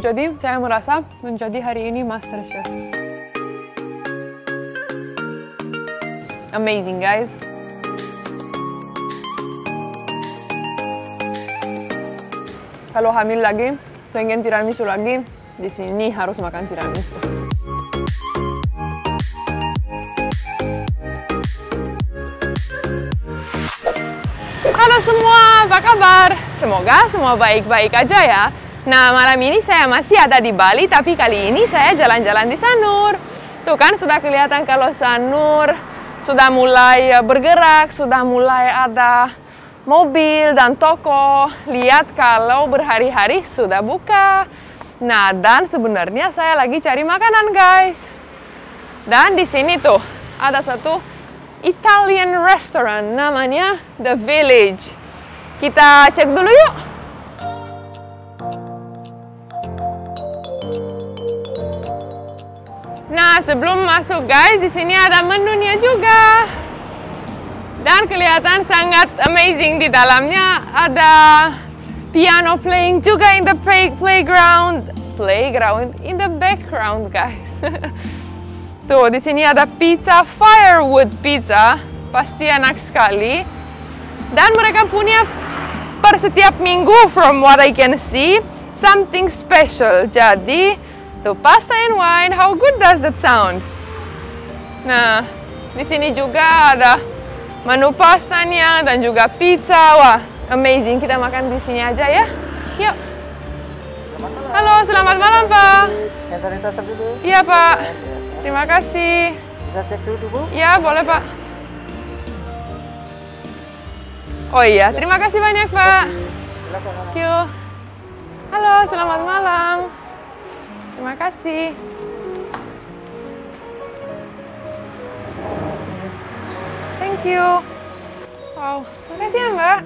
Jadi saya merasa menjadi hari ini Master Chef. Amazing guys. Kalau hamil lagi, pengen tiramisu lagi, di sini harus makan tiramisu. Halo semua, apa kabar? Semoga semua baik-baik aja ya. Nah, malam ini saya masih ada di Bali, tapi kali ini saya jalan-jalan di Sanur. Tuh kan, sudah kelihatan kalau Sanur sudah mulai bergerak, sudah mulai ada mobil dan toko. Lihat kalau berhari-hari sudah buka. Nah, dan sebenarnya saya lagi cari makanan, guys. Dan di sini tuh ada satu Italian restaurant, namanya The Village. Kita cek dulu yuk. Nah, sebelum masuk guys, di sini ada menunya juga. Dan kelihatan sangat amazing di dalamnya. Ada piano playing juga in the playground. Playground in the background, guys. Tuh, di sini ada pizza, firewood pizza. Pasti enak sekali. Dan mereka punya per setiap minggu, from what I can see, something special. Jadi, tuh, pasta and wine, how good does that sound? Nah, di sini juga ada menu pastanya dan juga pizza. Wah, amazing. Kita makan di sini aja ya. Yuk. Halo, selamat malam, Pak. Iya, Pak. Terima kasih. Bisa cek dulu, Bu? Iya, boleh, Pak. Oh iya, terima kasih banyak, Pak. Thank you. Halo, selamat malam. Terima kasih. Thank you. Wow, makasih ya Mbak.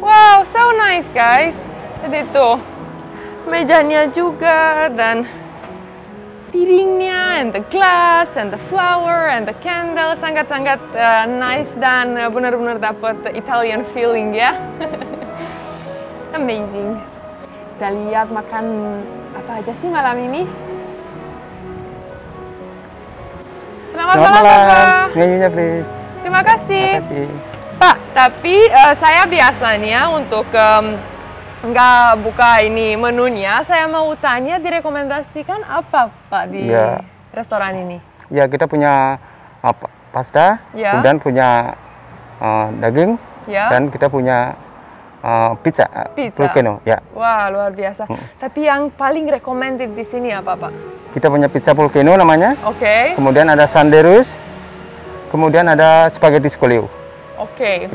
Wow, so nice guys. Jadi tuh, mejanya juga dan piringnya, and the glass, and the flower, and the candle. Sangat-sangat nice dan benar-benar dapat Italian feeling ya. Amazing. Kita lihat makan apa aja sih malam ini? Selamat malam, Pak. Menunya, please. Terima kasih. Terima kasih. Pak, tapi saya biasanya untuk nggak buka ini menunya, saya mau tanya direkomendasikan apa, Pak, di restoran ini? Ya, kita punya pasta, kemudian punya daging, dan kita punya pizza. Volcano, ya. Wah, luar biasa. Tapi yang paling recommended di sini apa, Pak? Kita punya pizza volcano namanya. Oke. Kemudian ada sanderus, kemudian ada spaghetti scolio. Oke.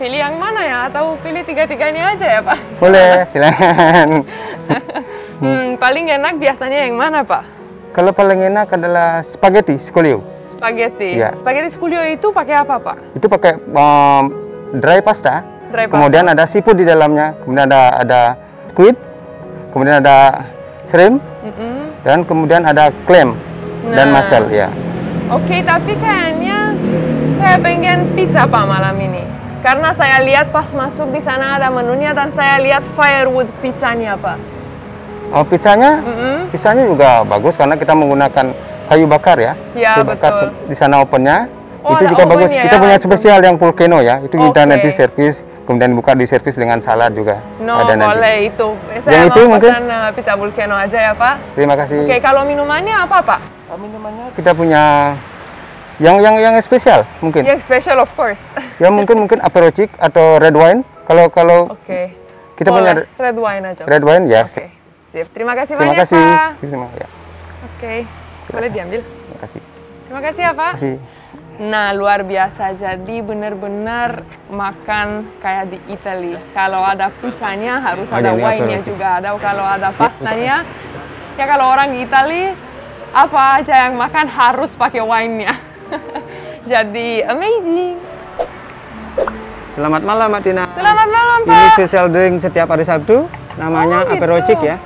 Pilih yang mana ya? Atau pilih tiga-tiganya aja ya, Pak? Boleh, silakan. Paling enak biasanya yang mana, Pak? Kalau paling enak adalah spaghetti scolio. Spaghetti. Ya. Spaghetti scolio itu pakai apa, Pak? Itu pakai dry pasta. Kemudian Kemudian ada seafood di dalamnya, kemudian ada squid, kemudian ada shrimp, dan kemudian ada clam dan mussel ya. Oke, tapi kayaknya saya pengen pizza Pak malam ini. Karena saya lihat pas masuk di sana ada menunya dan saya lihat firewood pizzanya Pak. Oh, pizzanya juga bagus karena kita menggunakan kayu bakar ya. Ya, kayu bakar betul. Di sana opennya. Oh, itu juga bagus. Ya, kita punya spesial yang volcano ya. Itu kita nanti servis, kemudian buka di servis dengan salad juga. No, ada nanti. boleh itu. Saya mau pesan pizza volcano aja ya Pak. Terima kasih. Oke, kalau minumannya apa Pak? Minumannya kita punya yang spesial mungkin. Yang spesial of course. Ya mungkin aperol atau red wine. Kalau kita punya red wine aja. Red wine ya. Oke. Sip. Terima kasih banyak Pak. Terima kasih. Ya. Oke. Boleh diambil. Terima kasih. Terima kasih ya Pak. Terima kasih. Nah, luar biasa. Jadi benar-benar makan kayak di Italia. Kalau ada pizzanya harus ada wine-nya juga. Kalau ada pastanya, ya kalau orang di Italia apa aja yang makan harus pakai wine-nya. Jadi amazing. Selamat malam, Mbak Tina. Selamat malam, Pak. Ini special drink setiap hari Sabtu, namanya Aperol Chic ya.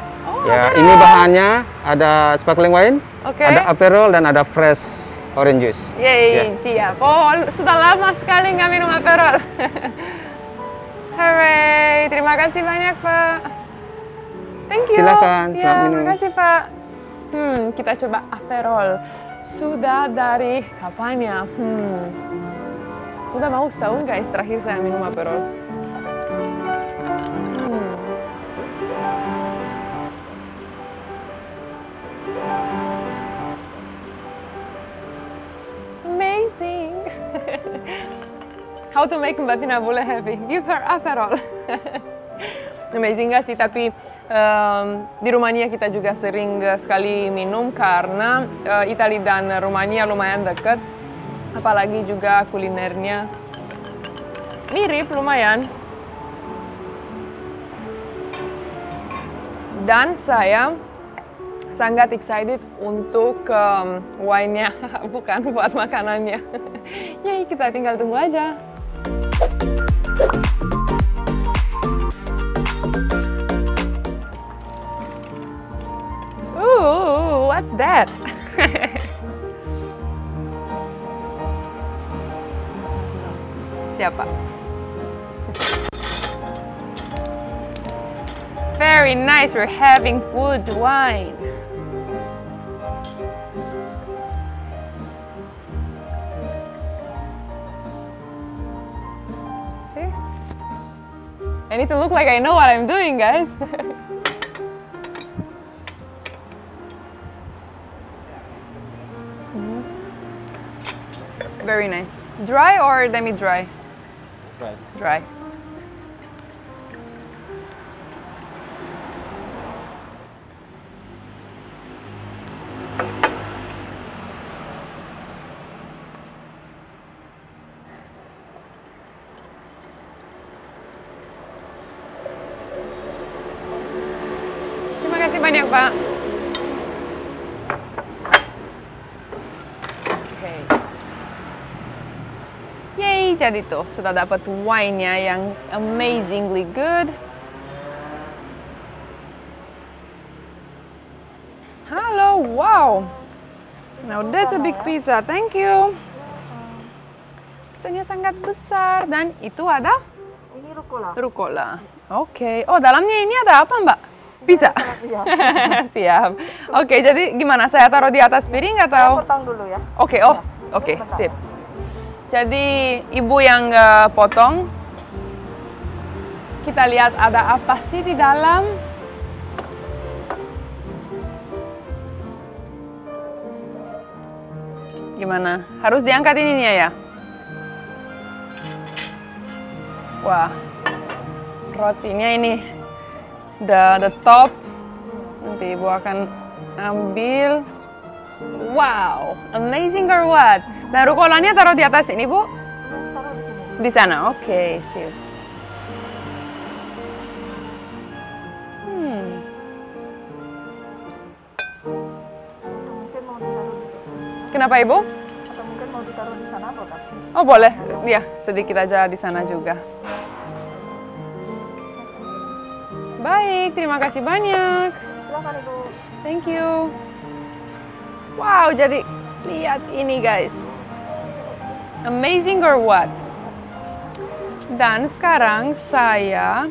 Ya, ini bahannya ada sparkling wine, ada Aperol dan ada fresh orange juice. Yeay, siap. Oh, sudah lama sekali nggak minum Aperol. Hooray, terima kasih banyak, Pak. Thank you. Silakan, selamat minum. Terima kasih, Pak. Kita coba Aperol. Sudah dari kapan ya? Udah mau setahun guys terakhir saya minum Aperol. Amazing. How to make Mbak Tina boleh happy? Give her Aperol. Amazing gak sih? Tapi di Rumania kita juga sering sekali minum karena Italia dan Rumania lumayan dekat. Apalagi juga kulinernya mirip lumayan. Dan saya sangat excited untuk wine-nya, bukan buat makanannya. Yay, kita tinggal tunggu aja. What's that? Siapa? Very nice, we're having good wine. See? I need to look like I know what I'm doing, guys. Very nice. Dry or demi-dry? Dry. Dry. Terima kasih banyak, Pak. Oke. Yay, jadi tuh sudah dapat wine-nya yang amazingly good. Halo, wow. Now that's a big pizza, thank you. Pizzanya sangat besar dan itu ada? Ini rucola. Rucola. Oke. Oh, dalamnya ini ada apa, Mbak? Pizza. Siap. Oke, jadi gimana? Saya taruh di atas piring atau? Potong dulu ya. Oke, oke, sip. Jadi ibu yang potong. Kita lihat ada apa sih di dalam. Gimana? Harus diangkat ininya ya? Wah, rotinya ini the top. Nanti ibu akan ambil. Wow, amazing or what? Nah, rucolanya taruh di atas ini, Bu? Taruh di sini. Di sana, oke, sip. Mungkin mau ditaruh di sini. Kenapa, Ibu? Atau mungkin mau ditaruh di sana atau kasih? Oh, boleh. Ya, sedikit aja di sana juga. Baik, terima kasih banyak. Silakan, Ibu. Thank you. Wow, jadi lihat ini guys. Amazing or what? Dan sekarang saya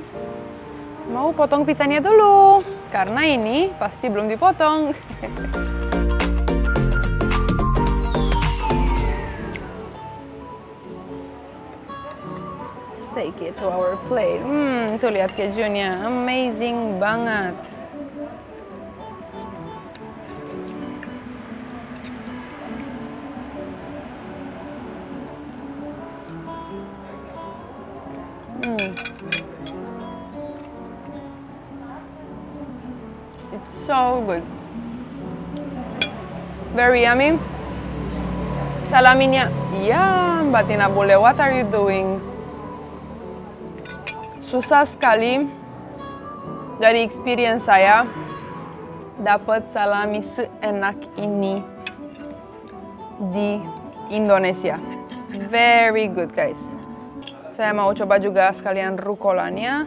mau potong pizzanya dulu. Karena ini pasti belum dipotong. Let's take it to our plate. Tuh lihat kejunya. Amazing banget. It's so good. Very yummy. Salaminya, ya Mbak Tina boleh. What are you doing? Susah sekali dari experience saya dapat salami seenak ini di Indonesia. Very good guys. Saya mau coba juga sekalian rucolanya.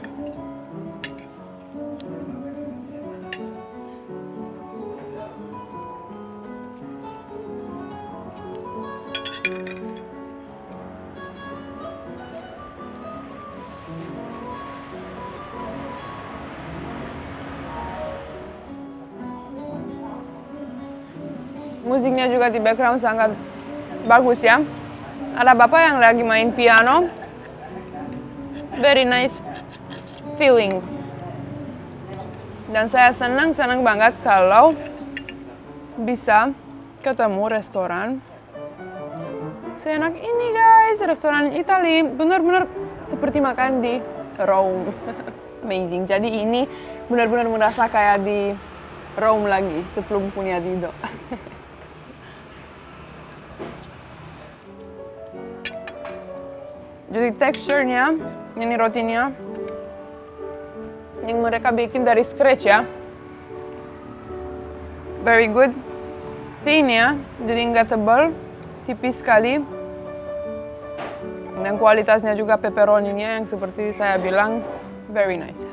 Musiknya juga di background sangat bagus ya. Ada bapak yang lagi main piano. Very nice feeling. Dan saya senang banget kalau bisa ketemu restoran seenak ini guys. Restoran Italia benar-benar seperti makan di Rome. Amazing. Jadi ini benar-benar merasa kayak di Rome lagi sebelum punya Dido. Jadi teksturnya, ini rotinya yang mereka bikin dari scratch ya. Very good. Thin ya, jadi nggak tebal, tipis sekali. Dan kualitasnya juga pepperoni-nya yang seperti saya bilang, very nice.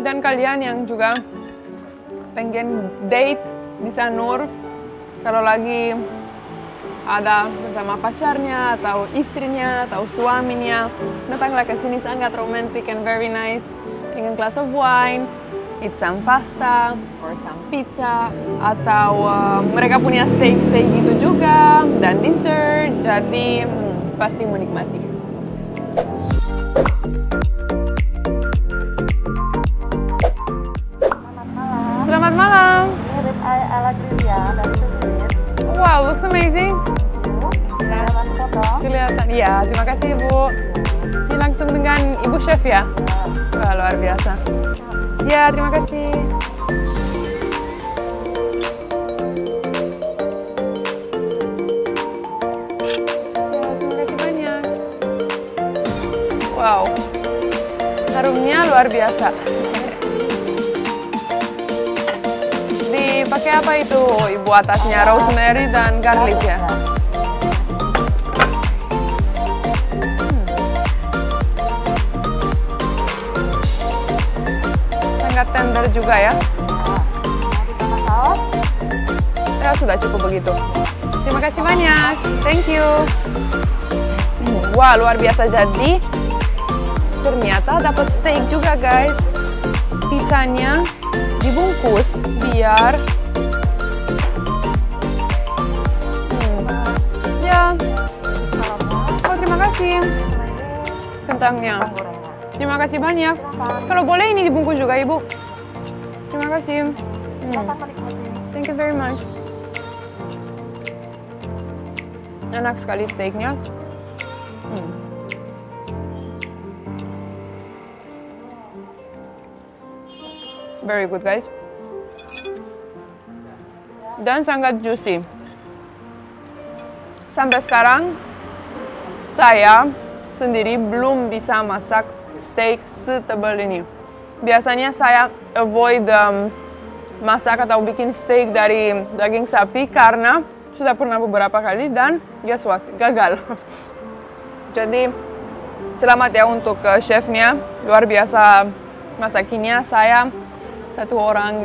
Dan kalian yang juga pengen date di Sanur, kalau lagi ada bersama pacarnya, atau istrinya, atau suaminya, datanglah ke sini, sangat romantic and very nice. Dengan glass of wine, eat some pasta, or some pizza, atau mereka punya steak gitu juga, dan dessert, jadi pasti menikmati. Selamat malam. Ini rib eye ala grill ya, dari Swiss. Wow, looks amazing. Kelihatan potong. Kelihatan, iya. Terima kasih Ibu. Ini langsung dengan Ibu Chef ya? Wah, luar biasa. Ya, terima kasih. Ya, terima kasih banyak. Wow, harumnya luar biasa. Dipakai apa itu, Ibu, atasnya? Rosemary dan garlic ya? Sangat tender juga ya. Ya, sudah cukup begitu. Terima kasih banyak. Thank you. Wah, luar biasa. Jadi ternyata dapat steak juga guys. Pizzanya dibungkus biar ya. Oh, terima kasih. Kentangnya. Terima kasih banyak. Kalau boleh ini dibungkus juga Ibu. Terima kasih. Thank you very much. Enak sekali steaknya. Very good guys. Dan sangat juicy. Sampai sekarang saya sendiri belum bisa masak steak setebal ini. Biasanya saya avoid masak atau bikin steak dari daging sapi karena sudah pernah beberapa kali dan guess what? Gagal. Jadi selamat ya untuk chefnya, luar biasa masakinnya. Saya satu orang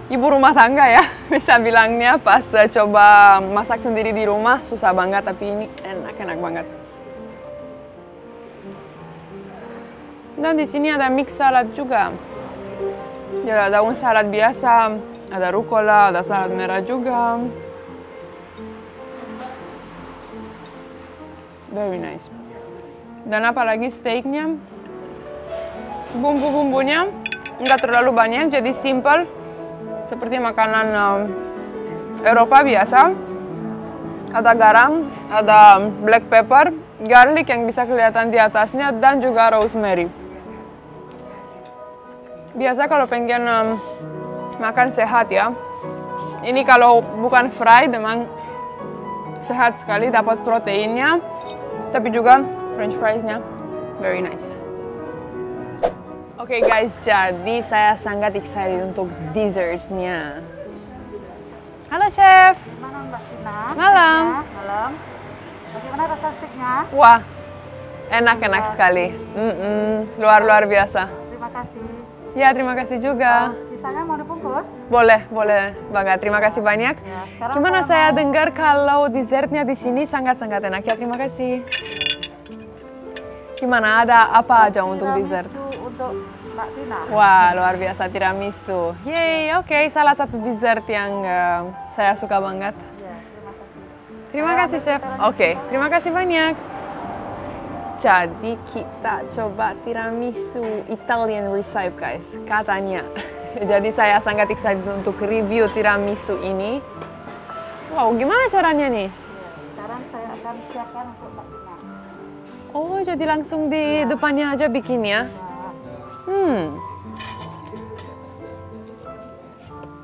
ibu rumah tangga ya, bisa bilangnya, pas coba masak sendiri di rumah susah banget, tapi ini enak banget. Dan di sini ada mix salad juga. Jadi ada daun salad biasa, ada rucola, ada salad merah juga. Very nice. Dan apalagi steaknya, bumbu-bumbunya nggak terlalu banyak, jadi simple. Seperti makanan Eropa biasa. Ada garam, ada black pepper, garlic yang bisa kelihatan di atasnya, dan juga rosemary. Biasa kalau pengen makan sehat ya, ini kalau bukan fried memang sehat sekali, dapat proteinnya, tapi juga french fries-nya very nice. Oke guys, jadi saya sangat excited untuk dessertnya. Halo Chef. Gimana Mbak Sina? Malam. Malam. Bagaimana rasa steaknya? Wah, enak sekali. Luar biasa. Terima kasih. Ya, terima kasih juga. Sisanya mau dibungkus? Boleh, boleh banget. Terima kasih banyak. Ya, Gimana saya dengar kalau dessertnya di sini sangat-sangat enak ya. Terima kasih. Gimana, ada apa aja untuk dessert? Untuk Mbak Tina. Wah, luar biasa tiramisu. Yeay, oke. Salah satu dessert yang saya suka banget. Ya, Terima kasih, Chef. Oke, terima kasih banyak. Jadi kita coba tiramisu Italian recipe, guys. Katanya. Jadi saya sangat excited untuk review tiramisu ini. Wow, gimana caranya nih? Ya, sekarang saya akan siapkan untuk Mbak Tina. Oh, jadi langsung di depannya aja bikin ya?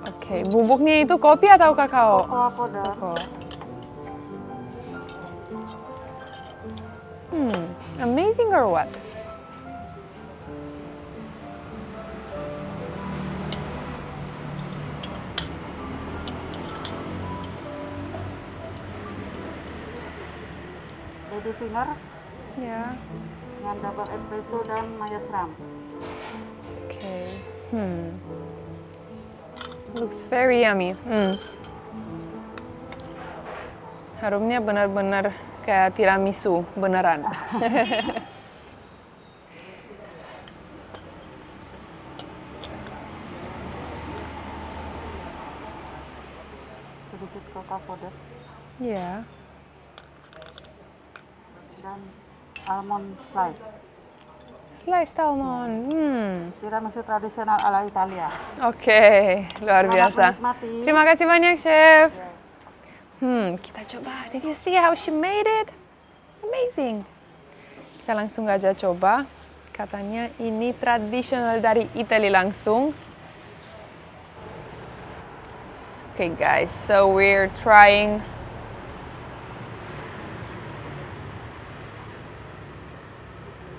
Oke, bubuknya itu kopi atau kakao? Cocoa powder. Cocoa. Amazing or what? Lady finger Ya. dengan double espresso dan maya seram. Oke. Looks very yummy. Harumnya benar-benar kayak tiramisu beneran. Sedikit cocoa powder Ya. dan almond slice. Sliced almond. Tiramisu tradisional ala Italia. Oke, luar Selamat biasa. menikmati. Terima kasih banyak, Chef. Kita coba. Did you see how she made it? Amazing. Kita langsung aja coba. Katanya ini tradisional dari Italia langsung. Okay, guys. So we're trying.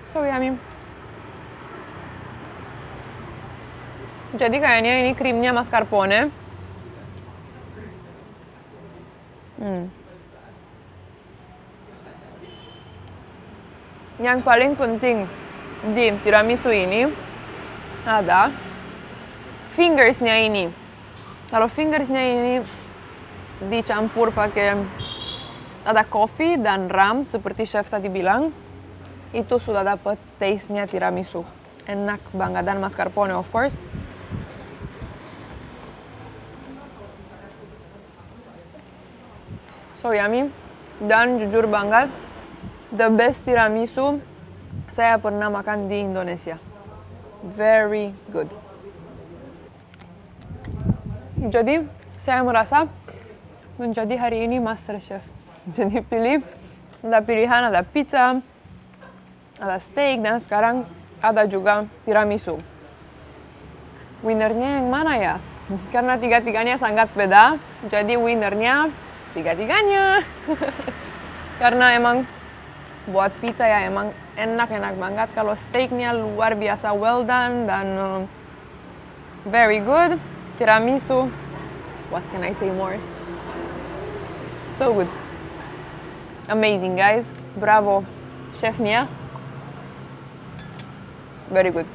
So yummy. Jadi kayaknya ini krimnya mascarpone. Yang paling penting di tiramisu ini ada fingersnya ini. Kalau fingersnya ini dicampur pakai ada kopi dan rum seperti chef tadi bilang, itu sudah dapat taste-nya tiramisu. Enak banget dan mascarpone of course. So yummy dan jujur banget the best tiramisu saya pernah makan di Indonesia. Very good. Jadi saya merasa menjadi hari ini master chef. Jadi ada pilihan, ada pizza, ada steak dan sekarang ada juga tiramisu. Winnernya yang mana ya? Karena tiga-tiganya sangat beda, jadi winnernya tiga-tiganya. Karena emang buat pizza ya emang enak-enak banget. Kalau steaknya luar biasa well done dan very good. Tiramisu, what can I say more? So good. Amazing guys, bravo chefnya. Very good.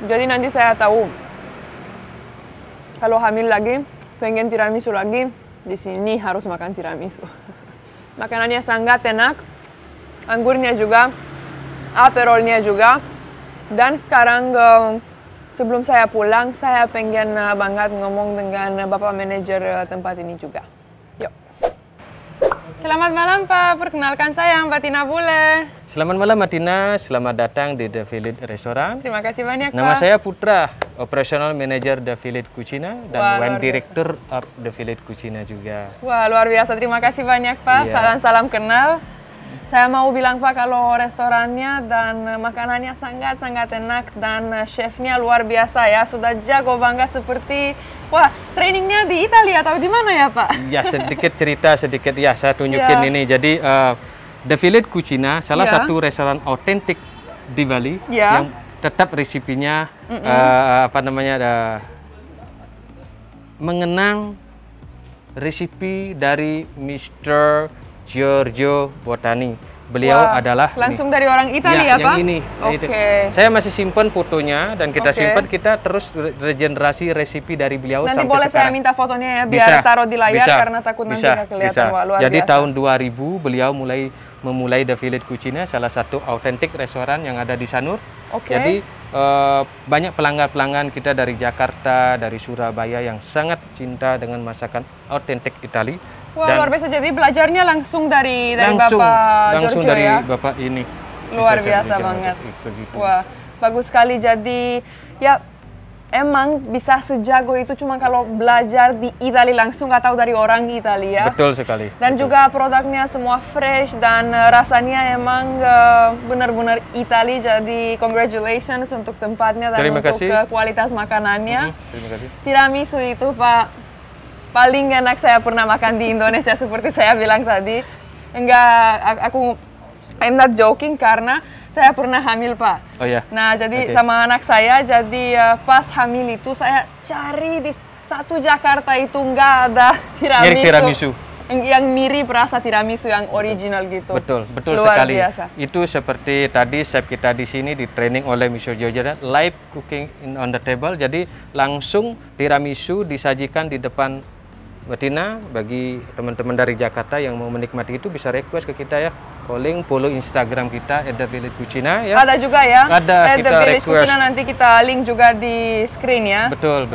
Jadi nanti saya tahu kalau hamil lagi, pengen tiramisu lagi, di sini harus makan tiramisu. Makanannya sangat enak, anggurnya juga, aperolnya juga. Dan sekarang sebelum saya pulang, saya pengen banget ngomong dengan Bapak Manajer tempat ini juga. Yuk. Selamat malam Pak, perkenalkan saya Mbak Tina Bule. Selamat malam Mbak Tina, selamat datang di The Village Restaurant. Terima kasih banyak Pak. Nama saya Putra, Operational Manager The Village Cucina dan Wah, Wine Director of The Village Cucina juga. Wah, luar biasa. Terima kasih banyak Pak. Iya. Salam kenal. Saya mau bilang Pak kalau restorannya dan makanannya sangat-sangat enak dan chefnya luar biasa ya. Sudah jago banget seperti, wah, trainingnya di Italia atau di mana ya Pak? Ya sedikit cerita sedikit ya saya tunjukin Ya. ini. Jadi The Village Cucina salah Ya. satu restoran otentik di Bali Ya. yang tetap resipinya mengenang resipi dari Mr. Giorgio Botani Beliau adalah langsung dari orang Italia ya, Pak? Yang ini. Saya masih simpan fotonya dan kita simpan, kita terus regenerasi resipi dari beliau nanti sampai boleh sekarang. Saya minta fotonya ya, biar taruh di layar karena takut nanti nggak kelihatan. Wah, luar Jadi biasa. tahun 2000 beliau memulai The Village Cucina, salah satu autentik restoran yang ada di Sanur. Jadi banyak pelanggan-pelanggan kita dari Jakarta, dari Surabaya yang sangat cinta dengan masakan autentik Itali. Wah, luar biasa. Jadi belajarnya langsung dari Bapak langsung Giorgio dari ya? Bapak ini. Luar biasa banget. Wah, bagus sekali. Jadi ya emang bisa sejago itu cuma kalau belajar di Italia langsung, nggak tahu dari orang Italia. Betul sekali. Dan juga produknya semua fresh dan rasanya emang benar-benar Italia. Jadi congratulations untuk tempatnya dan untuk kualitas makanannya. Terima kasih. Tiramisu itu Pak paling enak saya pernah makan di Indonesia, seperti saya bilang tadi. I'm not joking karena saya pernah hamil, Pak. Oh ya. Nah, jadi sama anak saya, jadi pas hamil itu saya cari di satu Jakarta itu nggak ada tiramisu. Yang mirip rasa tiramisu yang original gitu. Betul luar sekali. Biasa. Itu seperti tadi chef kita di sini di training oleh Mr. Giorgio, live cooking on the table. Jadi langsung tiramisu disajikan di depan betina. Bagi teman-teman dari Jakarta yang mau menikmati itu bisa request ke kita ya, calling, follow Instagram kita @The Village Cucina ya. Ada juga ya. Ada, kita The Village Cucina, nanti kita link juga di screen ya. Betul.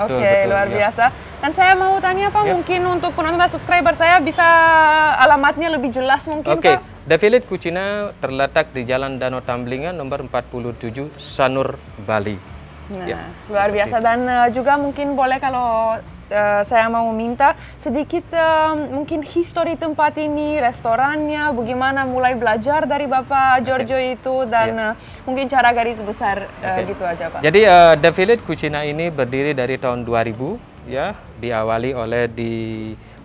Luar biasa. Dan saya mau tanya Pak, mungkin untuk penonton dan subscriber saya bisa alamatnya lebih jelas mungkin Pak? The Village Cucina terletak di Jalan Danau Tamblingan nomor 47 Sanur, Bali. Nah, luar biasa. Dan juga mungkin boleh kalau saya mau minta sedikit mungkin histori tempat ini, restorannya, bagaimana mulai belajar dari Bapak Giorgio itu, dan mungkin cara garis besar gitu aja Pak. Jadi The Village Cucina ini berdiri dari tahun 2000 ya, diawali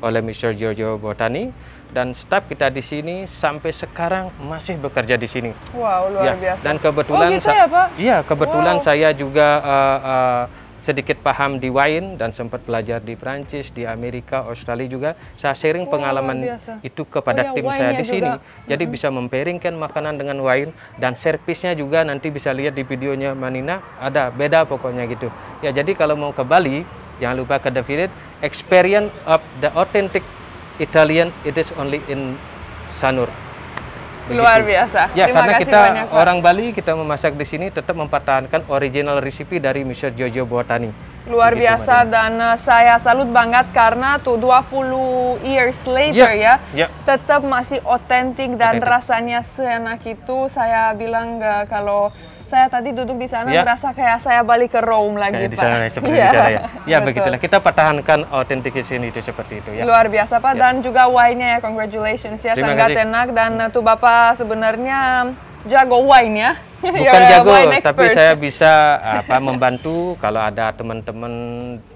oleh Mr. Giorgio Botani, dan staf kita di sini sampai sekarang masih bekerja di sini. Wow, luar biasa. Dan kebetulan gitu ya, Pak? Iya, kebetulan saya juga sedikit paham di wine dan sempat belajar di Prancis, di Amerika, Australia juga. Saya sharing pengalaman itu kepada tim saya di sini. Jadi bisa memperingkan makanan dengan wine, dan servisnya juga nanti bisa lihat di videonya Manina, ada beda pokoknya gitu. Ya, jadi kalau mau ke Bali, jangan lupa ke The Village. Experience of the authentic Italian, it is only in Sanur. Begitu. Luar biasa. Ya, Terima karena kasih kita banyak, Pak. orang Bali, kita memasak di sini tetap mempertahankan original recipe dari Mr. Giorgio Botani. Luar biasa, dan saya salut banget karena tuh 20 years later tetap masih otentik dan rasanya seenak itu. Saya bilang kalau saya tadi duduk di sana merasa kayak saya balik ke Rome lagi, Pak. Pak. Seperti di sana ya. Ya, begitulah. Kita pertahankan authenticity itu seperti itu ya. Luar biasa, Pak. Dan juga wine-nya ya, congratulations ya, sangat enak. Dan tuh Bapak sebenarnya jago wine ya. Bukan jago, tapi saya bisa membantu kalau ada teman-teman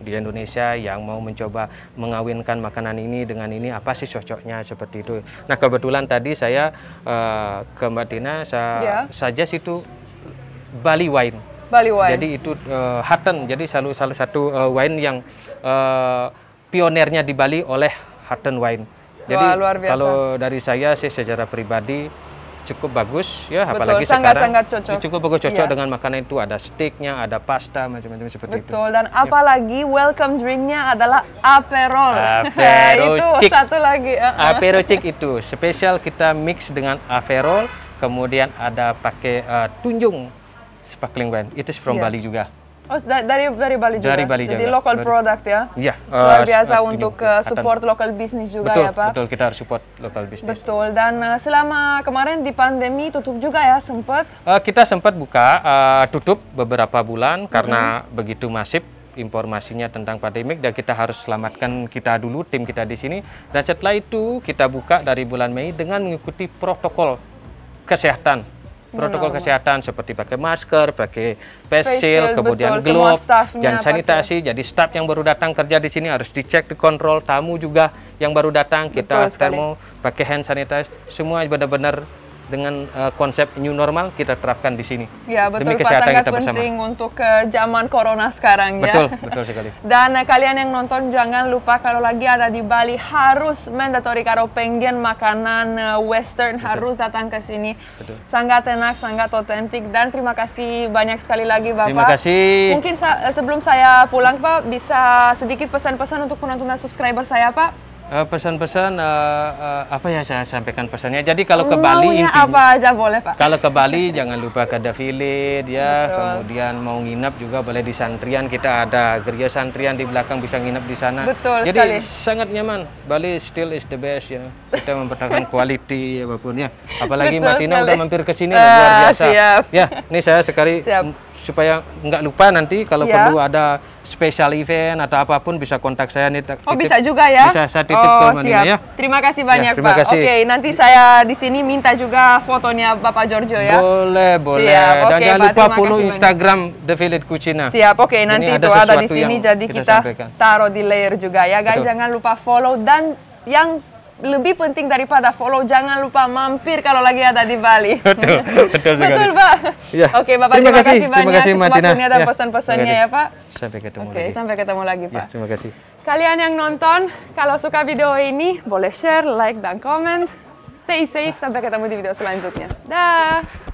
di Indonesia yang mau mencoba mengawinkan makanan ini dengan ini, apa sih cocoknya seperti itu. Nah, kebetulan tadi saya ke Mbak Tina, saja situ Bali wine. Jadi itu Hutton, jadi salah satu wine yang pionernya di Bali oleh Hutton Wine. Jadi kalau dari saya sih secara pribadi cukup bagus ya, apalagi sekarang cukup bagus, cocok dengan makanan itu, ada steaknya, ada pasta, macam-macam seperti itu. Betul, dan apalagi welcome drinknya adalah Aperol. Aperocik. Itu satu lagi. Aperocik itu spesial, kita mix dengan Aperol, kemudian ada pakai Tunjung sparkling wine, itu from Bali juga. Oh, dari Bali juga? Dari Bali jadi juga. local product ya? Iya. Luar biasa untuk support local business juga ya Pak? Betul, kita harus support local business. Betul, dan selama kemarin di pandemi tutup juga ya sempat? Kita sempat buka, tutup beberapa bulan karena begitu masif informasinya tentang pandemik, dan kita harus selamatkan kita dulu, tim kita di sini. Dan setelah itu kita buka dari bulan Mei dengan mengikuti protokol kesehatan. Protokol kesehatan seperti pakai masker, pakai face shield, kemudian glove, dan sanitasi. Jadi staf yang baru datang kerja di sini harus dicek, dikontrol. Tamu juga yang baru datang kita termo, pakai hand sanitizer. Semua benar-benar dengan konsep new normal kita terapkan di sini. Ya betul demi Pak, kesehatan sangat kita bersama. penting untuk zaman corona sekarang ya. Betul, betul sekali. Dan kalian yang nonton jangan lupa kalau lagi ada di Bali harus mandatory kalau pengen makanan western harus datang ke sini. Betul. Sangat enak, sangat otentik dan terima kasih banyak sekali lagi Bapak. Terima kasih. Mungkin sebelum saya pulang Pak bisa sedikit pesan-pesan untuk penonton dan subscriber saya Pak. Pesan-pesan apa ya saya sampaikan pesannya. Jadi kalau ke Bali intinya apa aja boleh Pak. Kalau ke Bali jangan lupa ke The Village ya. Betul. Kemudian mau nginap juga boleh di Santrian, kita ada gereja Santrian di belakang bisa nginap di sana. Betul jadi sekali. sangat nyaman. Bali still is the best ya. Kita mempertahankan quality apapun ya. Apalagi Martina udah mampir ke sini luar biasa. Siap. Ya, ini saya sekali supaya nggak lupa nanti kalau perlu ada special event atau apapun bisa kontak saya nih. Oh bisa juga ya? Bisa saya titip ke Martina ya. Terima kasih banyak terima Pak. kasih. Oke, nanti saya di sini minta juga fotonya Bapak Giorgio ya. Boleh, boleh. Siap. Dan Oke, jangan Pak, lupa terima follow kasih Instagram The Village Cucina. Siap, oke nanti Ini itu ada di sesuatu sini yang jadi kita sampaikan. taruh di layer juga ya guys. Betul. Jangan lupa follow dan yang lebih penting daripada follow, jangan lupa mampir kalau lagi ada di Bali. Betul, betul sekali. Betul Pak. Ya. Oke Bapak, terima kasih banyak terima kasih, waktunya dan ya, pesan-pesannya ya Pak. Sampai ketemu Oke, lagi. sampai ketemu lagi Pak. Ya, terima kasih. Kalian yang nonton, kalau suka video ini boleh share, like, dan komen. Stay safe, sampai ketemu di video selanjutnya. Dah.